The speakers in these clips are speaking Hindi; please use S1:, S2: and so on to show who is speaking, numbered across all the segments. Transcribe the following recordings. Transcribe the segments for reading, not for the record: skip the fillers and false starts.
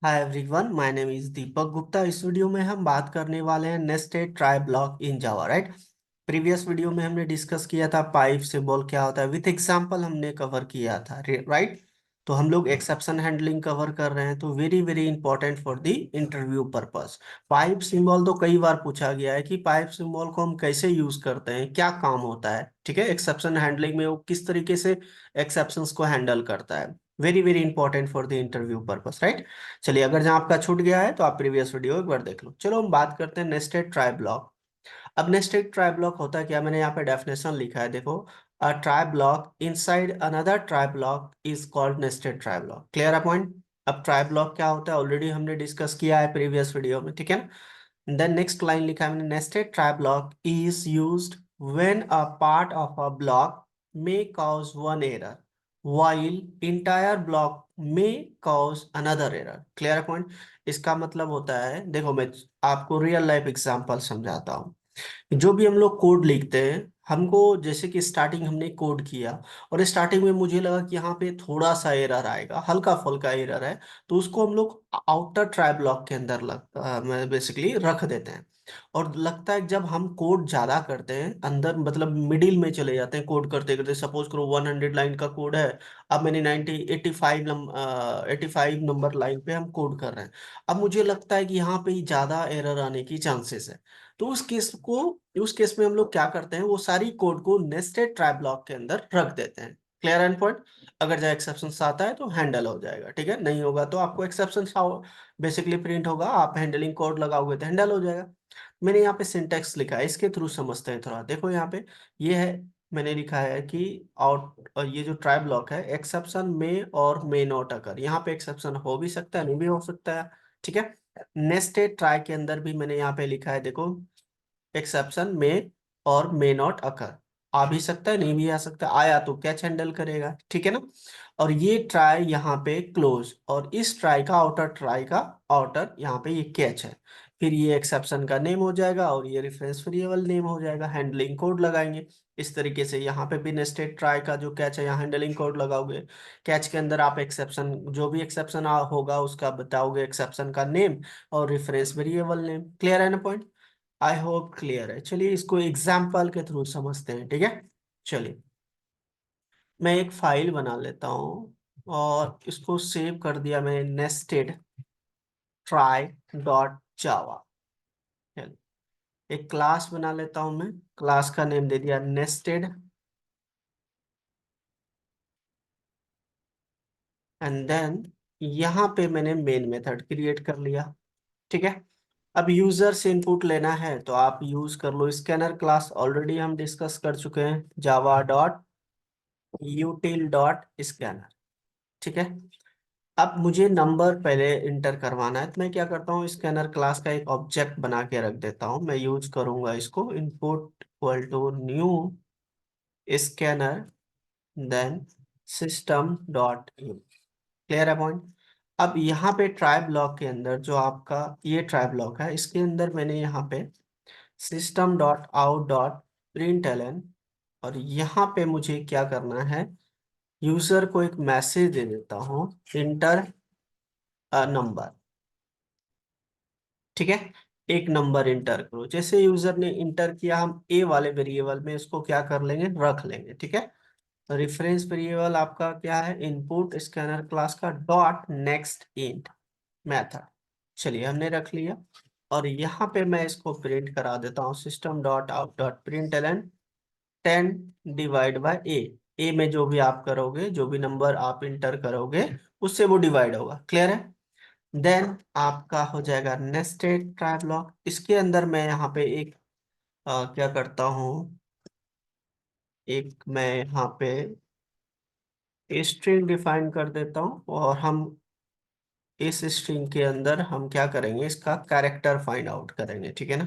S1: Hi everyone, my name is Deepak Gupta. इस वीडियो में हम बात करने वाले हैं nested try block in Java, right. Previous video में हमने डिस्कस किया था पाइप सिंबल क्या होता है, विथ एग्जांपल हमने कवर किया था, राइट। तो हम लोग एक्सेप्शन हैंडलिंग कवर कर रहे हैं, तो very very important for the interview purpose. Pipe symbol तो कई बार पूछा गया है कि पाइप सिंबल को हम कैसे यूज करते हैं, क्या काम होता है, ठीक है। एक्सेप्शन हैंडलिंग में वो किस तरीके से एक्सेप्शंस को हैंडल करता है, very very important for the interview purpose, right. चलिए, अगर जहां आपका छूट गया है तो आप प्रीवियस वीडियो एक बार देख लो। चलो हम बात करते हैं नेस्टेड ट्राई ब्लॉक। अब नेस्टेड ट्राई ब्लॉक होता है क्या, मैंने यहाँ पे डेफिनेशन लिखा है, देखो। A try block inside another try block is called nested try block. Clear है पॉइंट। अब ट्राई ब्लॉक क्या होता है ऑलरेडी हमने डिस्कस किया है प्रीवियस वीडियो में, ठीक है ना। देन नेक्स्ट लाइन लिखा है मैंने, nested try block is used when a part of a block may cause one error while entire block may cause another error। Clear point. इसका मतलब होता है, देखो मैं आपको रियल लाइफ एग्जांपल समझाता हूँ। जो भी हम लोग कोड लिखते हैं, हमको जैसे कि स्टार्टिंग हमने कोड किया और स्टार्टिंग में मुझे लगा कि यहाँ पे थोड़ा सा एरर आएगा, हल्का फुल्का एरर है, तो उसको हम लोग आउटर ट्राई ब्लॉक के अंदर बेसिकली रख देते हैं। और लगता है कि जब हम कोड ज्यादा करते हैं अंदर, मतलब मिडिल में चले जाते हैं कोड करते करते, सपोज करो 100 लाइन का कोड है, अब मैंने 85 नंबर लाइन पे हम कोड कर रहे हैं। अब मुझे लगता है कि यहाँ पे ज्यादा एरर आने की चांसेस है, तो उस केस में हम लोग क्या करते हैं, वो सारी कोड को नेस्टेड ट्राई ब्लॉक के अंदर रख देते हैं। Clear and point. अगर जो एक्सेप्शन आता है तो हैंडल हो जाएगा, ठीक है, नहीं होगा तो आपको एक्सेप्शन बेसिकली प्रिंट होगा, आप हैंडलिंग कोड लगाओगे तो हैंडल हो जाएगा। मैंने यहाँ पे सिंटेक्स लिखा है, इसके थ्रू समझते हैं थोड़ा। देखो यहाँ पे ये है, मैंने लिखा है कि आउट, और ये जो ट्राई ब्लॉक है, एक्सेप्शन में और मे नॉट अकर, यहाँ पे एक्सेप्शन हो भी सकता है नहीं भी हो सकता है, ठीक है। नेस्टेड ट्राई के अंदर भी मैंने यहाँ पे लिखा है, देखो, एक्सेप्शन में और मे नॉट अकर, आ भी सकता है नहीं भी आ सकता, आया तो कैच हैंडल करेगा, ठीक है ना। और ये ट्राई यहाँ पे क्लोज, और इस ट्राई का आउटर, ट्राई का आउटर यहाँ पे ये कैच है। फिर ये एक्सेप्शन का नेम हो जाएगा और ये रेफरेंस वेरिएबल नेम हो जाएगा, हैंडलिंग कोड लगाएंगे। इस तरीके से यहाँ पे भी नेस्टेड ट्राई का जो कैच है, यहाँ हैंडलिंग कोड लगाओगे। कैच के अंदर आप एक्सेप्शन, जो भी एक्सेप्शन होगा उसका बताओगे, एक्सेप्शन का नेम और रेफरेंस वेरिएबल नेम। क्लियर है ना पॉइंट। आई होप क्लियर है। चलिए इसको एग्जाम्पल के थ्रू समझते हैं, ठीक है। चलिए, मैं एक फाइल बना लेता हूँ और इसको सेव कर दिया मैंने, नेस्टेड ट्राई डॉट जावा। एक क्लास बना लेता हूँ मैं, क्लास का नेम दे दिया नेस्टेड, एंड देन यहाँ पे मैंने मेन मेथड क्रिएट कर लिया, ठीक है। अब यूजर से इनपुट लेना है तो आप यूज कर लो स्कैनर क्लास, ऑलरेडी हम डिस्कस कर चुके हैं, जावा डॉट यूटिल डॉट स्कैनर, ठीक है। अब मुझे नंबर पहले इंटर करवाना है, तो मैं क्या करता हूँ, स्कैनर क्लास का एक ऑब्जेक्ट बना के रख देता हूँ। मैं यूज करूंगा इसको, input equal to new scanner, then system dot in. Clear है पॉइंट। अब यहाँ पे ट्राई ब्लॉक के अंदर जो आपका ये ट्राई ब्लॉक है, इसके अंदर मैंने यहाँ पे system dot out dot print LN, और यहाँ पे मुझे क्या करना है, यूजर को एक मैसेज दे देता हूँ, इंटर नंबर, ठीक है। एक नंबर इंटर करो। जैसे यूजर ने इंटर किया, हम ए वाले वेरिएबल में इसको क्या कर लेंगे, रख लेंगे, ठीक है। रेफरेंस वेरिएबल आपका क्या है, इनपुट स्कैनर क्लास का डॉट नेक्स्ट इंट मेथड। चलिए हमने रख लिया, और यहाँ पे मैं इसको प्रिंट करा देता हूँ, system dot out dot print Elon 10 divide by A. A में जो भी आप करोगे, जो भी नंबर आप इंटर करोगे, उससे वो डिवाइड होगा। क्लियर है। देन आपका हो जाएगा नेस्टेड ट्राई ब्लॉक। इसके अंदर मैं यहाँ पे एक क्या करता हूँ, एक मैं यहाँ पे स्ट्रिंग डिफाइन कर देता हूँ, और हम इस स्ट्रिंग के अंदर हम क्या करेंगे, इसका कैरेक्टर फाइंड आउट करेंगे, ठीक है ना।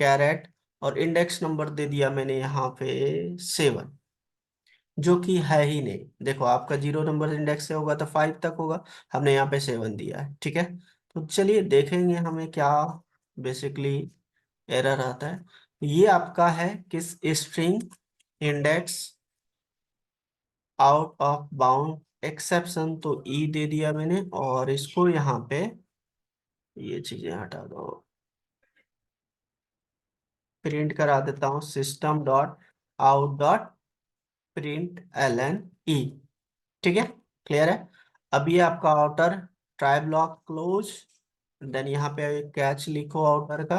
S1: कैरेट, और इंडेक्स नंबर दे दिया मैंने यहाँ पे 7, जो कि है ही नहीं। देखो आपका 0 नंबर इंडेक्स से होगा तो 5 तक होगा, हमने यहाँ पे 7 दिया है, ठीक है। तो चलिए देखेंगे हमें क्या बेसिकली एरर आता है। ये आपका है किस, string index out of bound exception, तो ई दे दिया मैंने, और इसको यहाँ पे ये चीजें हटा दो। प्रिंट करा देता हूँ system dot out dot print L N E. ठीक है, क्लियर है। अब ये आपका outer try block close, then यहाँ पे कैच लिखो आउटर का,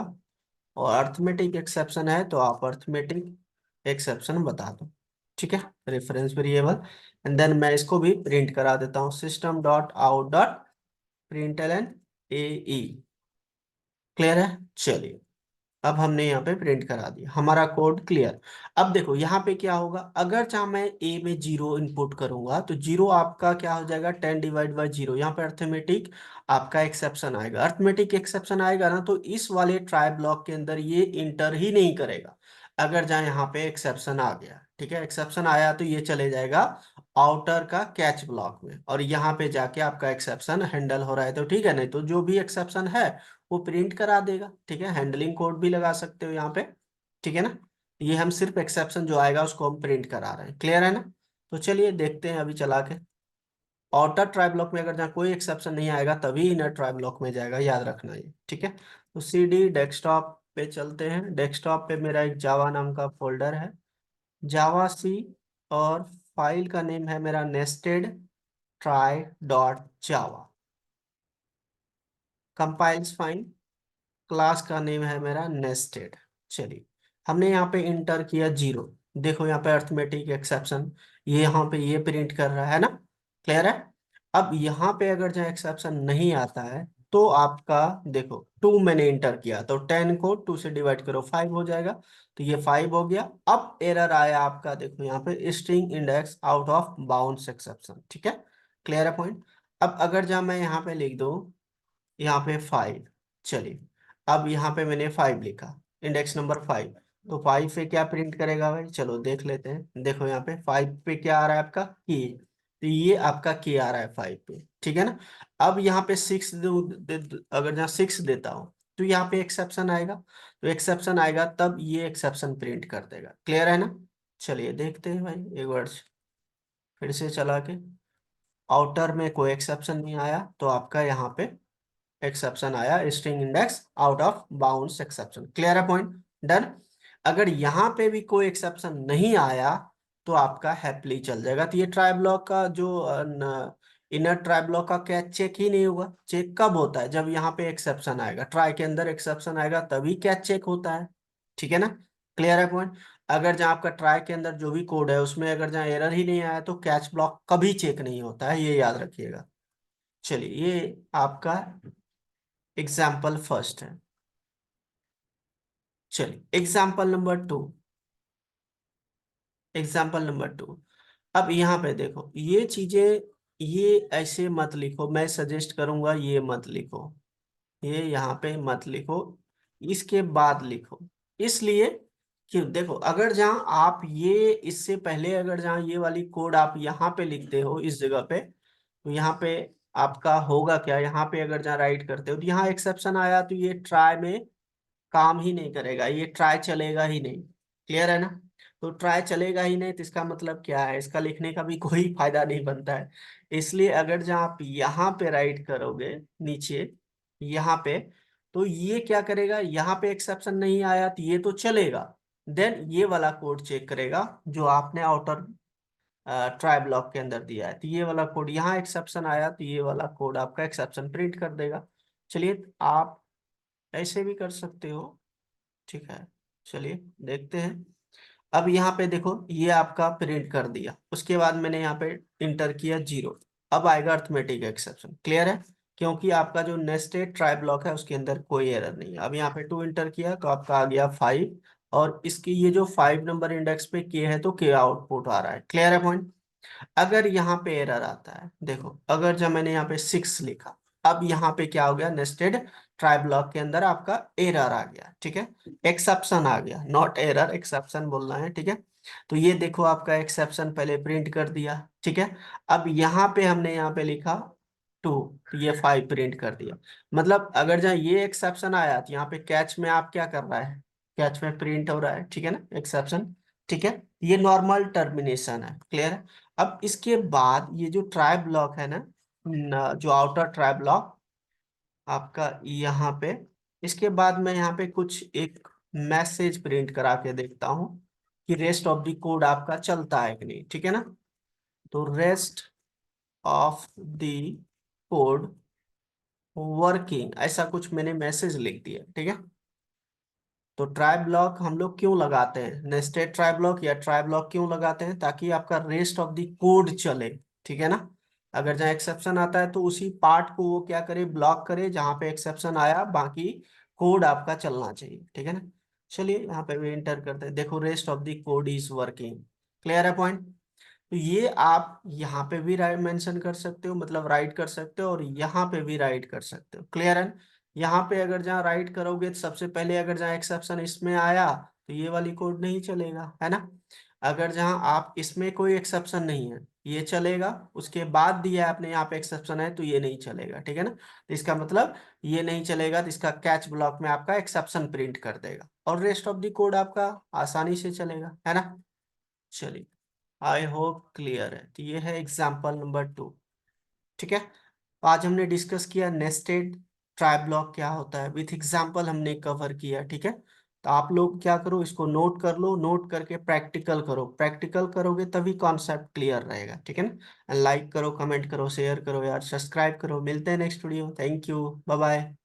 S1: और अर्थमेटिक एक्सेप्शन है तो आप अर्थमेटिक एक्सेप्शन बता दो। ठीक है, रेफरेंस वेरिएबल। एंड देन मैं इसको भी प्रिंट करा देता हूँ system dot out dot print L N A E. Clear है, चलिए। अब हमने यहाँ पे प्रिंट करा दिया, हमारा कोड क्लियर। अब देखो यहाँ पे क्या होगा, अगर चाहे मैं ए में 0 इनपुट करूंगा तो 0 आपका क्या हो जाएगा, 10/0। यहाँ पे अर्थमेटिक आपका एक्सेप्शन आएगा। अर्थमेटिक एक्सेप्शन आएगा ना, तो इस वाले ट्राई ब्लॉक के अंदर ये इंटर ही नहीं करेगा। अगर जहाँ यहाँ पे एक्सेप्शन आ गया, ठीक है, एक्सेप्शन आया तो ये चले जाएगा आउटर का कैच ब्लॉक में, और यहाँ पे जाके आपका एक्सेप्शन हैंडल हो रहा है तो ठीक है, नहीं तो जो भी एक्सेप्शन है वो प्रिंट करा देगा। ठीक है, हैंडलिंग कोड भी लगा सकते हो यहाँ पे। ठीक है ना, ये हम सिर्फ एक्सेप्शन जो आएगा उसको हम प्रिंट करा रहे हैं। क्लियर है ना। तो चलिए देखते हैं अभी चला के। आउटर ट्राई ब्लॉक में अगर जहाँ कोई एक्सेप्शन नहीं आएगा तभी इनर ट्राई ब्लॉक में जाएगा, याद रखना ये। ठीक है, तो सी डी डेस्कटॉप पे चलते हैं। डेस्कटॉप पे मेरा एक जावा नाम का फोल्डर है, जावा सी, और फाइल का नेम है मेरा नेस्टेड ट्राई डॉट जावा। कंपाइल्स फाइन, क्लास का नेम है मेरा नेस्टेड। चलिए, हमने यहाँ पे इंटर किया 0। देखो यहाँ पे अर्थमेटिक एक्सेप्शन ये यहाँ पे ये प्रिंट कर रहा है ना। क्लियर है। अब यहाँ पे अगर जो एक्सेप्शन नहीं आता है तो आपका देखो 2 मैंने इंटर किया तो 10 को 2 से डिवाइड करो 5 हो जाएगा, तो ये 5 हो गया। अब एरर आया आपका, देखो यहाँ पे string index out of bounds exception. ठीक है, क्लियर है पॉइंट। अब अगर जब मैं यहाँ पे लिख दूं यहाँ पे 5, चलिए, अब यहाँ पे मैंने 5 लिखा, इंडेक्स नंबर 5, तो 5 पे क्या प्रिंट करेगा भाई, चलो देख लेते हैं। देखो यहाँ पे 5 पे क्या आ रहा है आपका की, तो ये आपका की आ रहा है 5 पे। ठीक है ना। अब यहाँ पे 6 अगर यहाँ 6 देता हूँ तो यहाँ पे एक्सेप्शन आएगा, तो एक्सेप्शन आएगा तब ये एक्सेप्शन प्रिंट कर देगा। क्लियर है ना। चलिए देखते हैं भाई एक बार फिर से चला के। आउटर में कोई एक्सेप्शन नहीं आया तो आपका यहाँ पे एक्सेप्शन आया, string index out of bounds exception. Clear है पॉइंट, डन। अगर यहाँ पे भी कोई एक्सेप्शन नहीं आया तो आपका हैप्पीली चल जाएगा। तो ये ट्राई ब्लॉक का जो इनर ट्राई ब्लॉक का क्या चेक ही नहीं होगा। चेक कब होता है, जब यहाँ पे एक्सेप्शन आएगा, ट्राई के अंदर एक्सेप्शन आएगा तभी क्या चेक होता है। ठीक है ना, क्लियर है पॉइंट। अगर जहाँ आपका ट्राई के अंदर जो भी कोड है उसमें अगर जहाँ एरर ही नहीं आया तो कैच ब्लॉक कभी चेक नहीं होता है, ये याद रखिएगा। चलिए, ये आपका एग्जाम्पल फर्स्ट है। चलिए एग्जाम्पल नंबर टू। अब यहाँ पे देखो ये चीजें, ये ऐसे मत लिखो, मैं सजेस्ट करूंगा ये मत लिखो, ये यहाँ पे मत लिखो, इसके बाद लिखो। इसलिए कि देखो अगर जहाँ आप ये इससे पहले अगर जहाँ ये वाली कोड आप यहाँ पे लिखते हो इस जगह पे, तो यहाँ पे आपका होगा क्या, यहाँ पे अगर जहाँ राइट करते हो तो यहाँ एक्सेप्शन आया तो ये ट्राई में काम ही नहीं करेगा, ये ट्राई चलेगा ही नहीं। क्लियर है ना। तो ट्राई चलेगा ही नहीं तो इसका मतलब क्या है, इसका लिखने का भी कोई फायदा नहीं बनता है। इसलिए अगर जब आप यहाँ पे राइट करोगे नीचे यहाँ पे, तो ये क्या करेगा, यहाँ पे एक्सेप्शन नहीं आया तो ये तो चलेगा, देन ये वाला कोड चेक करेगा जो आपने आउटर ट्राई ब्लॉक के अंदर दिया है, तो ये वाला कोड यहाँ एक्सेप्शन आया तो ये वाला कोड आपका एक्सेप्शन प्रिंट कर देगा। चलिए आप ऐसे भी कर सकते हो। ठीक है, चलिए देखते हैं। अब यहाँ पे देखो ये आपका प्रिंट कर दिया, उसके बाद मैंने यहाँ पे इंटर किया 0। अब आएगा अर्थमेटिक एक्सेप्शन। क्लियर है, क्योंकि आपका जो नेस्टेड ट्राई ब्लॉक है उसके अंदर कोई एरर नहीं है। अब यहाँ पे 2 इंटर किया तो आपका आ गया 5, और इसकी ये जो 5 नंबर इंडेक्स पे के है तो के आउटपुट आ रहा है। क्लियर है पॉइंट। अगर यहाँ पे एरर आता है, देखो अगर जब मैंने यहाँ पे 6 लिखा, अब यहाँ पे क्या हो गया, नेस्टेड ट्राई ब्लॉक के अंदर आपका एरर आ गया। ठीक है, एक्सेप्शन आ गया, नॉट एरर, एक्सेप्शन बोलना है। ठीक है, तो ये देखो आपका एक्सेप्शन पहले प्रिंट कर दिया। ठीक है, अब यहाँ पे हमने यहाँ पे लिखा 2, तो ये 5 प्रिंट कर दिया। मतलब अगर जहाँ ये एक्सेप्शन आया तो यहाँ पे कैच में आप क्या कर रहा है, कैच में प्रिंट हो रहा है। ठीक है ना, एक्सेप्शन। ठीक है, ये नॉर्मल टर्मिनेशन है। क्लियर है। अब इसके बाद ये जो ट्राई ब्लॉक है ना, जो आउटर ट्राई ब्लॉक, आपका यहाँ पे। इसके बाद मैं यहाँ पे कुछ एक मैसेज प्रिंट करा के देखता हूँ कि रेस्ट ऑफ द कोड आपका चलता है कि नहीं, ठीक है ना। तो rest of the code working, ऐसा कुछ मैंने मैसेज लिख दिया, ठीक है। तो ट्राई ब्लॉक हम लोग क्यों लगाते हैं, नेस्टेड ट्राई ब्लॉक या ट्राई ब्लॉक क्यों लगाते हैं, ताकि आपका रेस्ट ऑफ द कोड चले, ठीक है ना। अगर जहाँ एक्सेप्शन आता है तो उसी पार्ट को वो क्या करे, ब्लॉक करे, जहाँ पे एक्सेप्शन आया बाकी कोड आपका चलना चाहिए, ठीक है ना। चलिए यहाँ पे भी एंटर करते हैं, देखो rest of the code is working. Clear है पॉइंट। तो ये आप यहाँ पे भी राइट मेंशन कर सकते हो, मतलब राइट कर सकते हो, और यहाँ पे भी राइट कर सकते हो। क्लियर है। यहाँ पे अगर जहाँ राइट करोगे तो सबसे पहले अगर जहाँ एक्सेप्शन इसमें आया तो ये वाली कोड नहीं चलेगा, है ना। अगर जहाँ आप इसमें कोई एक्सेप्शन नहीं है ये चलेगा, उसके बाद दिया है आपने यहाँ पे एक्सेप्शन है तो ये नहीं चलेगा, ठीक है ना। तो इसका मतलब ये नहीं चलेगा, तो इसका कैच ब्लॉक में आपका एक्सेप्शन प्रिंट कर देगा और रेस्ट ऑफ द कोड आपका आसानी से चलेगा, है ना। चलिए, आई होप क्लियर है। तो ये है एग्जाम्पल नंबर 2, ठीक है। तो आज हमने डिस्कस किया नेस्टेड ट्राई ब्लॉक क्या होता है, विथ एग्जाम्पल हमने कवर किया, ठीक है। तो आप लोग क्या करो, इसको नोट कर लो, नोट करके प्रैक्टिकल करो, प्रैक्टिकल करोगे तभी कॉन्सेप्ट क्लियर रहेगा, ठीक है ना। लाइक करो, कमेंट करो, शेयर करो यार, सब्सक्राइब करो। मिलते हैं next video. Thank you, bye bye.